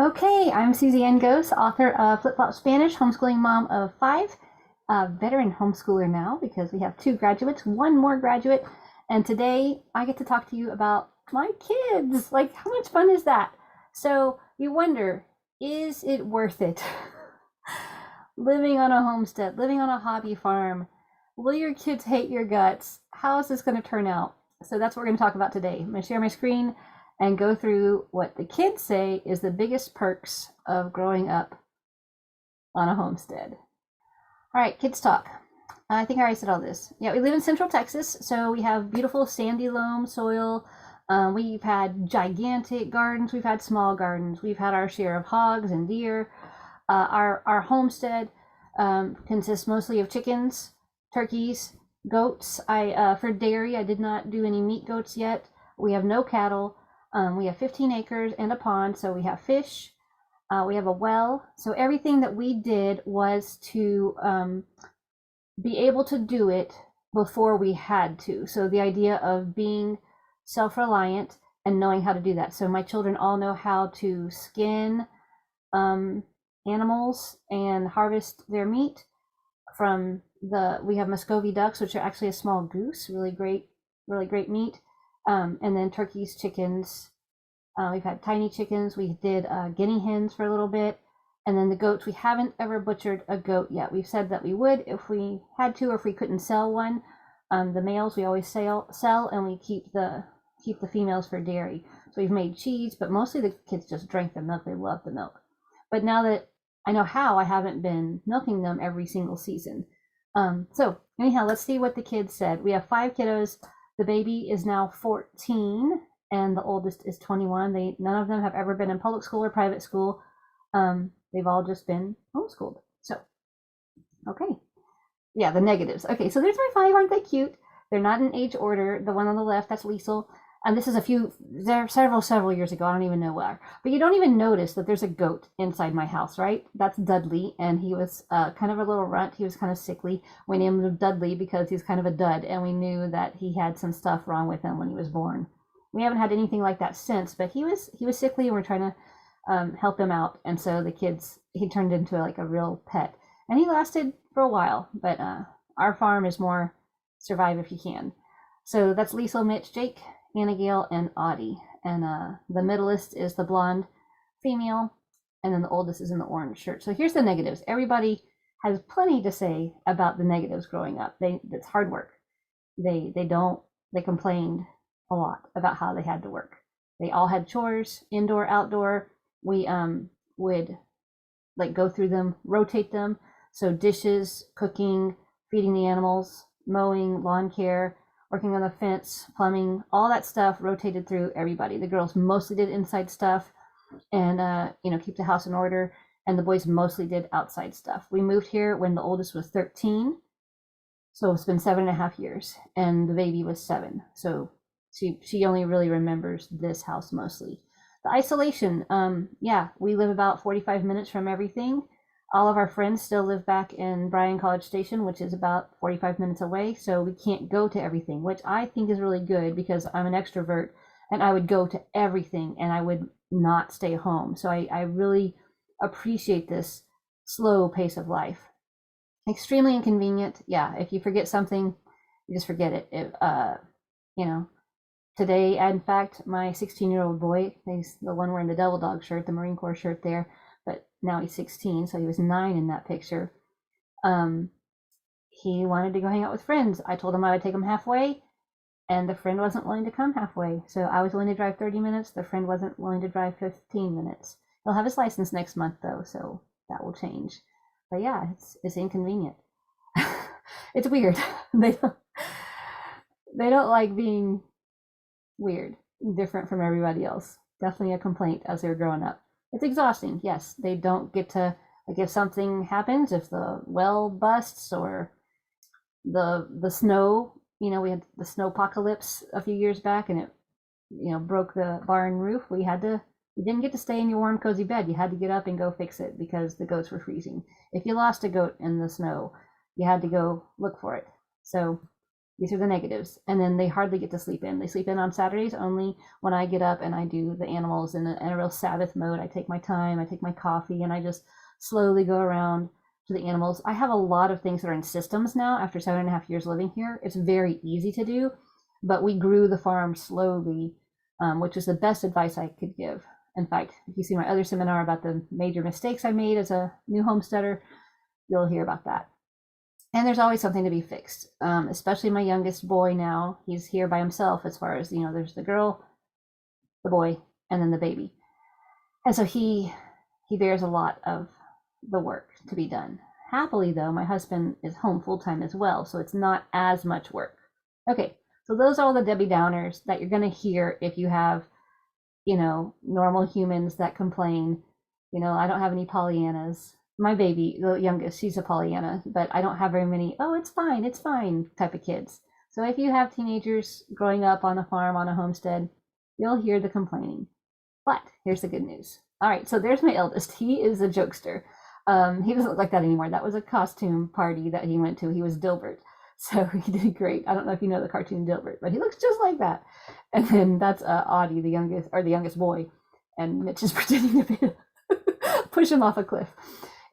Okay, I'm Suzanne Gose, author of Flip Flop Spanish, homeschooling mom of five, a veteran homeschooler now because we have two graduates, one more graduate, and today I get to talk to you about my kids. Like, how much fun is that? So, you wonder, is it worth it? Living on a homestead, living on a hobby farm. Will your kids hate your guts? How is this going to turn out? So that's what we're going to talk about today. I'm going to share my screen and go through what the kids say is the biggest perks of growing up on a homestead. All right, kids talk. I think I already said all this. Yeah, we live in Central Texas, so we have beautiful sandy loam soil. We've had gigantic gardens. We've had small gardens. We've had our share of hogs and deer. Our homestead consists mostly of chickens, turkeys, goats. I for dairy, I did not do any meat goats yet. We have no cattle. We have 15 acres and a pond, so we have fish. We have a well. So everything that we did was to be able to do it before we had to. So the idea of being self-reliant and knowing how to do that. So my children all know how to skin um, animals and harvest their meat from we have Muscovy ducks, which are actually a small goose, really great meat. And then turkeys, chickens. We've had tiny chickens. We did guinea hens for a little bit. And then the goats, we haven't ever butchered a goat yet. We've said that we would if we had to, or if we couldn't sell one. The males we always sell, and we keep the females for dairy. So we've made cheese, but mostly the kids just drank the milk. They love the milk. But now that I know how, I haven't been milking them every single season. So anyhow, let's see what the kids said. We have five kiddos. The baby is now 14, and the oldest is 21. None of them have ever been in public school or private school. They've all just been homeschooled. So, okay. Yeah, the negatives. Okay, so there's my five. Aren't they cute? They're not in age order. The one on the left, that's Liesel. And this is there several years ago. I don't even know where. But you don't even notice that there's a goat inside my house, right? That's Dudley, and he was kind of a little runt. He was kind of sickly. We named him Dudley because he's kind of a dud, and we knew that he had some stuff wrong with him when he was born. We haven't had anything like that since, but he was sickly, and we're trying to help him out. And so he turned into like a real pet, and he lasted for a while. But our farm is more survive if you can. So that's Liesel, Mitch, Jake, Anna Gale, and Audie. And the middleest is the blonde female, and then the oldest is in the orange shirt. So here's the negatives. Everybody has plenty to say about the negatives growing up. It's hard work. They complained a lot about how they had to work. They all had chores, indoor, outdoor. We would like go through them, rotate them. So dishes, cooking, feeding the animals, mowing, lawn care, working on the fence, plumbing, all that stuff rotated through everybody. The girls mostly did inside stuff and keep the house in order, and the boys mostly did outside stuff. We moved here when the oldest was 13, so it's been 7.5 years, and the baby was 7. So she only really remembers this house mostly. The isolation, yeah, we live about 45 minutes from everything. All of our friends still live back in Bryan College Station, which is about 45 minutes away, so we can't go to everything, which I think is really good because I'm an extrovert and I would go to everything and I would not stay home. So I really appreciate this slow pace of life. Extremely inconvenient. Yeah, if you forget something, you just forget it. You know, today, in fact, my 16-year-old boy, he's the one wearing the Devil Dog shirt, the Marine Corps shirt there, but now he's 16, so he was 9 in that picture. He wanted to go hang out with friends. I told him I would take him halfway, and the friend wasn't willing to come halfway. So I was willing to drive 30 minutes. The friend wasn't willing to drive 15 minutes. He'll have his license next month, though, so that will change. But yeah, it's inconvenient. It's weird. They don't, they don't like being weird, different from everybody else. Definitely a complaint as they're growing up. It's exhausting. Yes, they don't get to, like, if something happens, if the well busts or the snow, we had the snow apocalypse a few years back, and it broke the barn roof. We didn't get to stay in your warm cozy bed. You had to get up and go fix it because the goats were freezing. If you lost a goat in the snow, you had to go look for it. So These are the negatives. And then they hardly get to sleep in. They sleep in on Saturdays only when I get up and I do the animals in a real Sabbath mode. I take my time, I take my coffee, and I just slowly go around to the animals. I have a lot of things that are in systems now after 7.5 years living here. It's very easy to do, but we grew the farm slowly, which is the best advice I could give. In fact, if you see my other seminar about the major mistakes I made as a new homesteader, you'll hear about that. And there's always something to be fixed, especially my youngest boy now. He's here by himself as far as, there's the girl, the boy, and then the baby. And so he bears a lot of the work to be done. Happily, though, my husband is home full-time as well, so it's not as much work. Okay, so those are all the Debbie Downers that you're going to hear if you have, normal humans that complain. I don't have any Pollyannas. My baby, the youngest, she's a Pollyanna, but I don't have very many, oh, it's fine type of kids. So if you have teenagers growing up on a farm, on a homestead, you'll hear the complaining. But here's the good news. All right, so there's my eldest. He is a jokester. He doesn't look like that anymore. That was a costume party that he went to. He was Dilbert. So he did great. I don't know if you know the cartoon Dilbert, but he looks just like that. And then that's Audie, the youngest boy. And Mitch is pretending to push him off a cliff.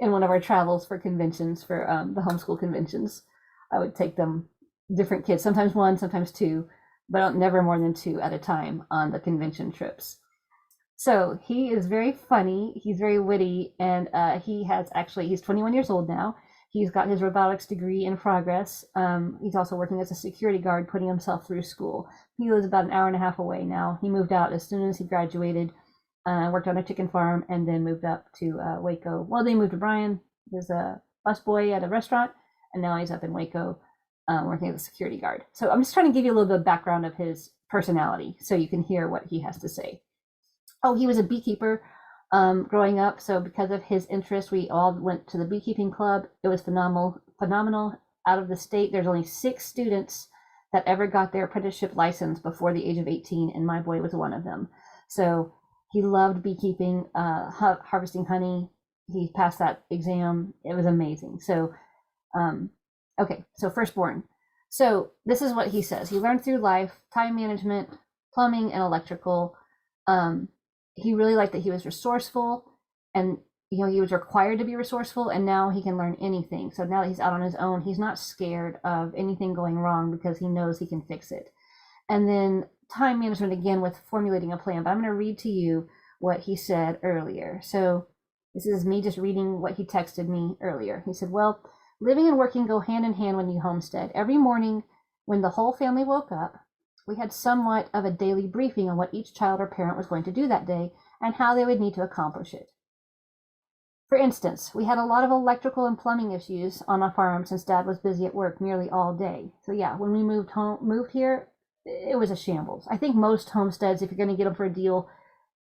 In one of our travels for conventions, for the homeschool conventions, I would take them, different kids, sometimes one, sometimes two, but never more than two at a time on the convention trips. So he is very funny, he's very witty, and he's 21 years old now. He's got his robotics degree in progress. He's also working as a security guard, putting himself through school. He lives about an hour and a half away now. He moved out as soon as he graduated. Worked on a chicken farm and then moved up to Waco. Well, they moved to Bryan. He was a busboy at a restaurant, and now he's up in Waco working as a security guard. So I'm just trying to give you a little bit of background of his personality so you can hear what he has to say. Oh, he was a beekeeper growing up. So because of his interest, we all went to the beekeeping club. It was phenomenal. Out of the state, there's only 6 students that ever got their apprenticeship license before the age of 18, and my boy was one of them. So he loved beekeeping, harvesting honey. He passed that exam. It was amazing. So, okay, so firstborn. So this is what he says. He learned through life, time management, plumbing, and electrical. He really liked that he was resourceful, and he was required to be resourceful, and now he can learn anything. So now that he's out on his own, he's not scared of anything going wrong because he knows he can fix it. And then time management again with formulating a plan, but I'm going to read to you what he said earlier. So this is me just reading what he texted me earlier. He said, well, living and working go hand in hand when you homestead. Every morning when the whole family woke up, we had somewhat of a daily briefing on what each child or parent was going to do that day and how they would need to accomplish it. For instance, we had a lot of electrical and plumbing issues on our farm since Dad was busy at work nearly all day. So yeah, when we moved here, it was a shambles. I think most homesteads, if you're going to get them for a deal,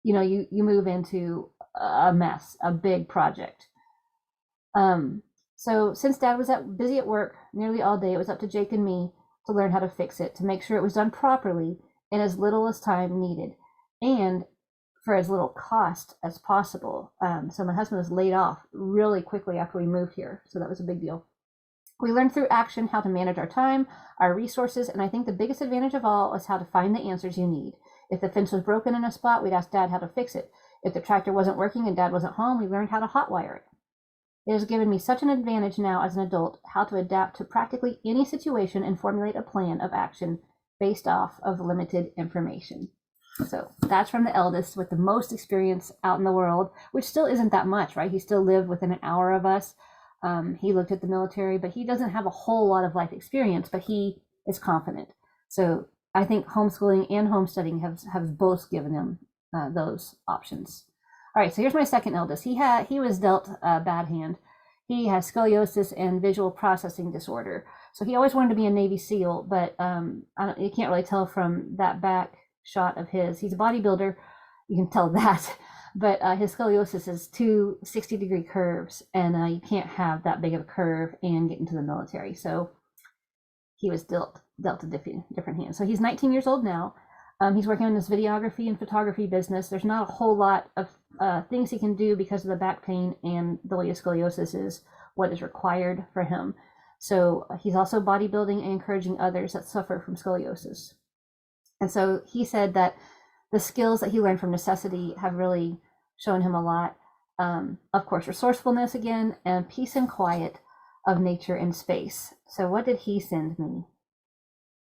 you move into a mess, a big project. So since Dad was busy at work nearly all day, it was up to Jake and me to learn how to fix it, to make sure it was done properly in as little as time needed, and for as little cost as possible. So my husband was laid off really quickly after we moved here, so that was a big deal. We learned through action how to manage our time, our resources, and I think the biggest advantage of all is how to find the answers you need. If the fence was broken in a spot, we'd ask Dad how to fix it. If the tractor wasn't working and Dad wasn't home, we learned how to hotwire it. It has given me such an advantage now as an adult how to adapt to practically any situation and formulate a plan of action based off of limited information. So that's from the eldest with the most experience out in the world, which still isn't that much, right? He still lived within an hour of us. He looked at the military, but he doesn't have a whole lot of life experience, but he is confident. So I think homeschooling and homesteading have both given him those options. All right, so here's my second eldest. He was dealt a bad hand. He has scoliosis and visual processing disorder. So he always wanted to be a Navy SEAL, but you can't really tell from that back shot of his. He's a bodybuilder, you can tell that. But his scoliosis is 2 60-degree curves, and you can't have that big of a curve and get into the military. So he was dealt a different hand. So he's 19 years old now. He's working on this videography and photography business. There's not a whole lot of things he can do because of the back pain, and the way his scoliosis is what is required for him. So he's also bodybuilding and encouraging others that suffer from scoliosis. And so he said that the skills that he learned from necessity have really shown him a lot. Of course, resourcefulness again, and peace and quiet of nature and space. So what did he send me?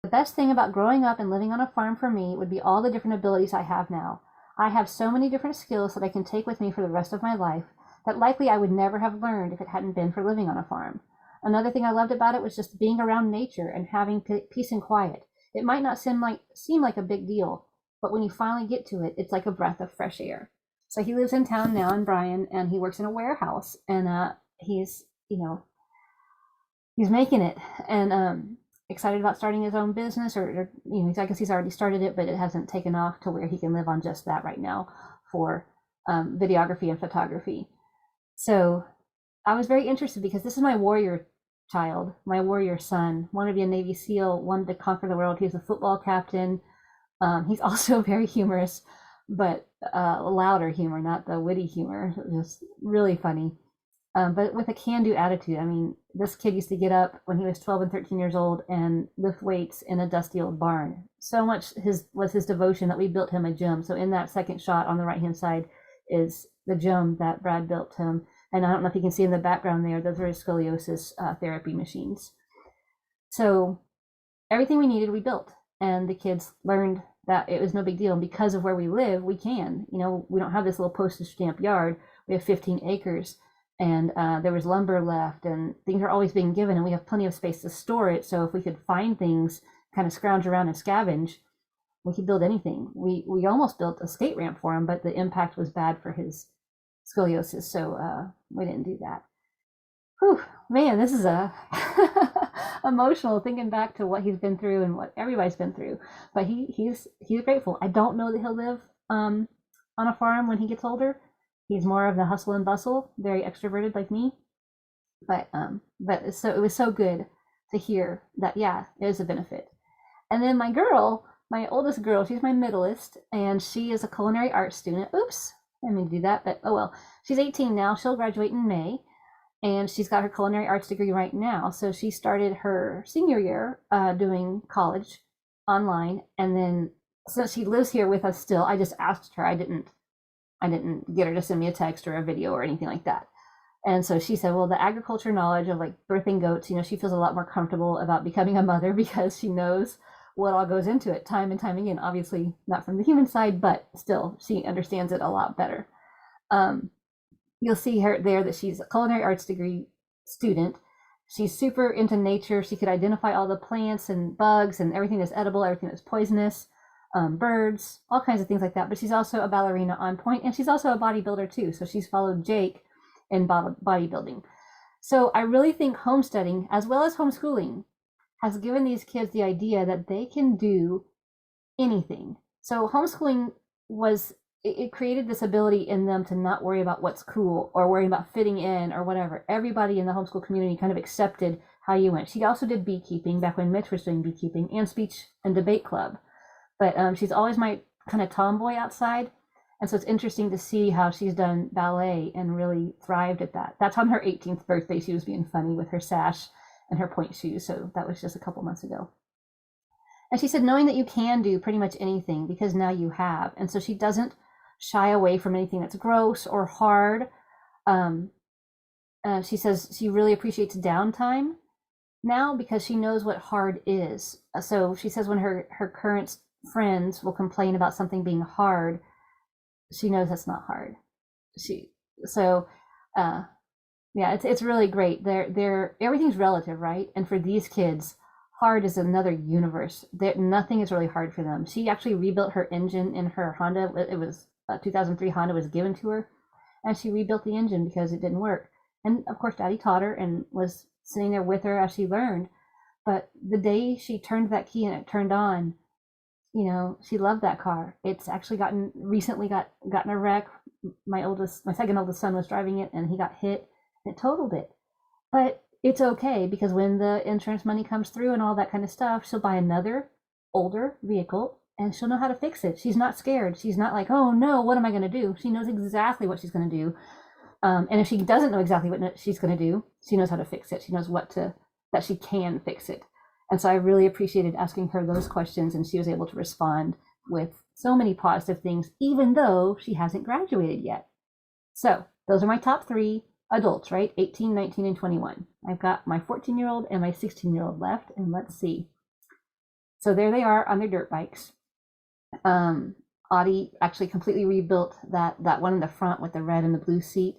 The best thing about growing up and living on a farm for me would be all the different abilities I have now. I have so many different skills that I can take with me for the rest of my life that likely I would never have learned if it hadn't been for living on a farm. Another thing I loved about it was just being around nature and having peace and quiet. It might not seem like a big deal, but when you finally get to it, it's like a breath of fresh air. So he lives in town now in Bryan, and he works in a warehouse, and he's making it, and excited about starting his own business, or I guess he's already started it, but it hasn't taken off to where he can live on just that right now for videography and photography. So I was very interested because this is my warrior child, my warrior son, wanted to be a Navy SEAL, wanted to conquer the world. He was a football captain. He's also very humorous, but louder humor, not the witty humor, just really funny. But with a can-do attitude. I mean, this kid used to get up when he was 12 and 13 years old and lift weights in a dusty old barn. So much was his devotion that we built him a gym. So in that second shot on the right-hand side is the gym that Brad built him. And I don't know if you can see in the background there, those are his scoliosis therapy machines. So everything we needed, we built. And the kids learned that it was no big deal. And because of where we live, we can. We don't have this little postage stamp yard. We have 15 acres. And there was lumber left, and things are always being given, and we have plenty of space to store it. So if we could find things, kind of scrounge around and scavenge, we could build anything. We almost built a skate ramp for him, but the impact was bad for his scoliosis, so we didn't do that. Whew, man, this is emotional thinking back to what he's been through and what everybody's been through. But he's grateful. I don't know that he'll live on a farm when he gets older. He's more of the hustle and bustle, very extroverted like me. But so it was so good to hear that, yeah, it is a benefit. And then my oldest girl, she's my middleest, and she is a culinary arts student. Oops, I didn't mean to do that, but oh well. She's 18 now. She'll graduate in May, and she's got her culinary arts degree right now. So she started her senior year doing college online, and then since she lives here with us still, I just asked her. I didn't get her to send me a text or a video or anything like that. And so she said, well, the agriculture knowledge of like birthing goats, she feels a lot more comfortable about becoming a mother because she knows what all goes into it time and time again. Obviously not from the human side, but still she understands it a lot better. You'll see her there that she's a culinary arts degree student. She's super into nature. She could identify all the plants and bugs and everything that's edible, everything that's poisonous. Birds, all kinds of things like that. But she's also a ballerina on point, and she's also a bodybuilder too. So she's followed Jake in bodybuilding. So I really think homesteading, as well as homeschooling, has given these kids the idea that they can do anything. So homeschooling it created this ability in them to not worry about what's cool or worry about fitting in or whatever. Everybody in the homeschool community kind of accepted how you went. She also did beekeeping back when Mitch was doing beekeeping, and speech and debate club. But she's always my kind of tomboy outside. And so it's interesting to see how she's done ballet and really thrived at that. That's on her 18th birthday. She was being funny with her sash and her point shoes. So that was just a couple months ago. And she said, knowing that you can do pretty much anything because now you have. And so she doesn't shy away from anything that's gross or hard. She says she really appreciates downtime now because she knows what hard is. So she says when her current friends will complain about something being hard, she knows that's not hard. Yeah, it's really great. They're everything's relative, right? And for these kids, hard is another universe. Nothing is really hard for them. She actually rebuilt her engine in her Honda. It was a 2003 Honda was given to her, and she rebuilt the engine because it didn't work. And of course, Daddy taught her and was sitting there with her as she learned. But the day she turned that key and it turned on, she loved that car. It's actually recently gotten a wreck. My second oldest son was driving it and he got hit and it totaled it. But it's okay because when the insurance money comes through and all that kind of stuff, she'll buy another older vehicle and she'll know how to fix it. She's not scared. She's not like, oh no, what am I going to do? She knows exactly what she's going to do. And if she doesn't know exactly what she's going to do, she knows how to fix it. She knows what to that she can fix it. And so I really appreciated asking her those questions, and she was able to respond with so many positive things, even though she hasn't graduated yet. So those are my top three adults, right? 18, 19, and 21. I've got my 14-year-old and my 16-year-old left, and let's see. So there they are on their dirt bikes. Audie actually completely rebuilt that one in the front with the red and the blue seat.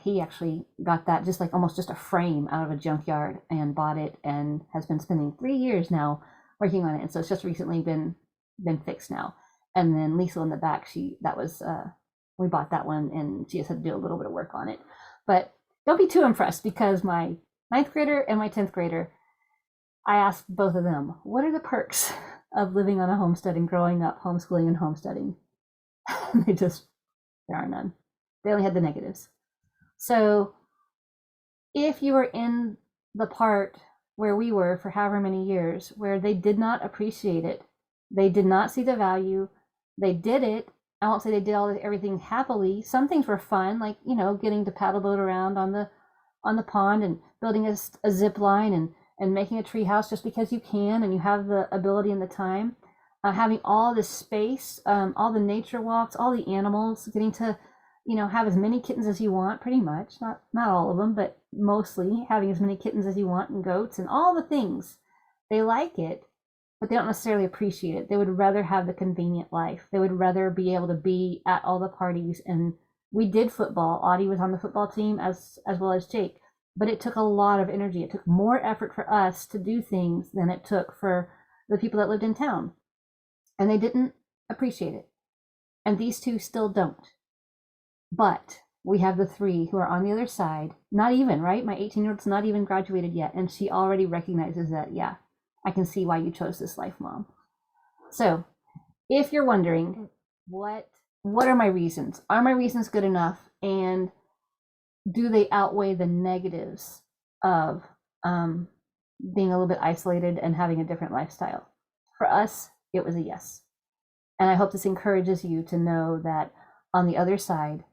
He actually got that just like almost just a frame out of a junkyard and bought it, and has been spending 3 years now working on it. And so it's just recently been fixed now. And then Lisa in the back, we bought that one, and she just had to do a little bit of work on it. But don't be too impressed, because my 9th grader and my 10th grader, I asked both of them, what are the perks of living on a homestead and growing up homeschooling and homesteading? There are none. They only had the negatives. So if you were in the part where we were for however many years, where they did not appreciate it, they did not see the value, they did it, I won't say they did everything happily. Some things were fun, like, getting to paddle boat around on the pond, and building a zip line, and making a tree house just because you can and you have the ability and the time. Having all this space, all the nature walks, all the animals, getting to have as many kittens as you want, pretty much. Not all of them, but mostly having as many kittens as you want, and goats and all the things. They like it, but they don't necessarily appreciate it. They would rather have the convenient life. They would rather be able to be at all the parties. And we did football. Audie was on the football team as well as Jake, but it took a lot of energy. It took more effort for us to do things than it took for the people that lived in town. And they didn't appreciate it. And these two still don't. But we have the three who are on the other side, not even, right? My 18-year-old's not even graduated yet, and she already recognizes that, yeah, I can see why you chose this life, Mom. So if you're wondering, what are my reasons? Are my reasons good enough? And do they outweigh the negatives of being a little bit isolated and having a different lifestyle? For us, it was a yes. And I hope this encourages you to know that on the other side,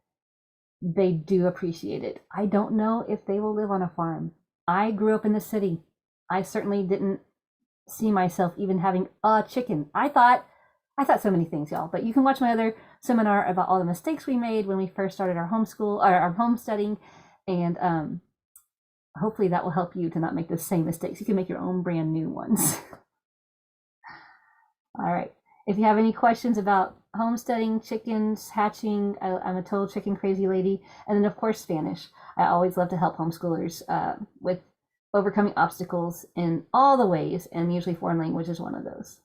they do appreciate it. I don't know if they will live on a farm. I grew up in the city. I certainly didn't see myself even having a chicken. I thought so many things, y'all, but you can watch my other seminar about all the mistakes we made when we first started our our homesteading, and hopefully that will help you to not make the same mistakes. You can make your own brand new ones. All right. If you have any questions about homesteading, chickens, hatching, I'm a total chicken crazy lady. And then, of course, Spanish. I always love to help homeschoolers with overcoming obstacles in all the ways, and usually foreign language is one of those.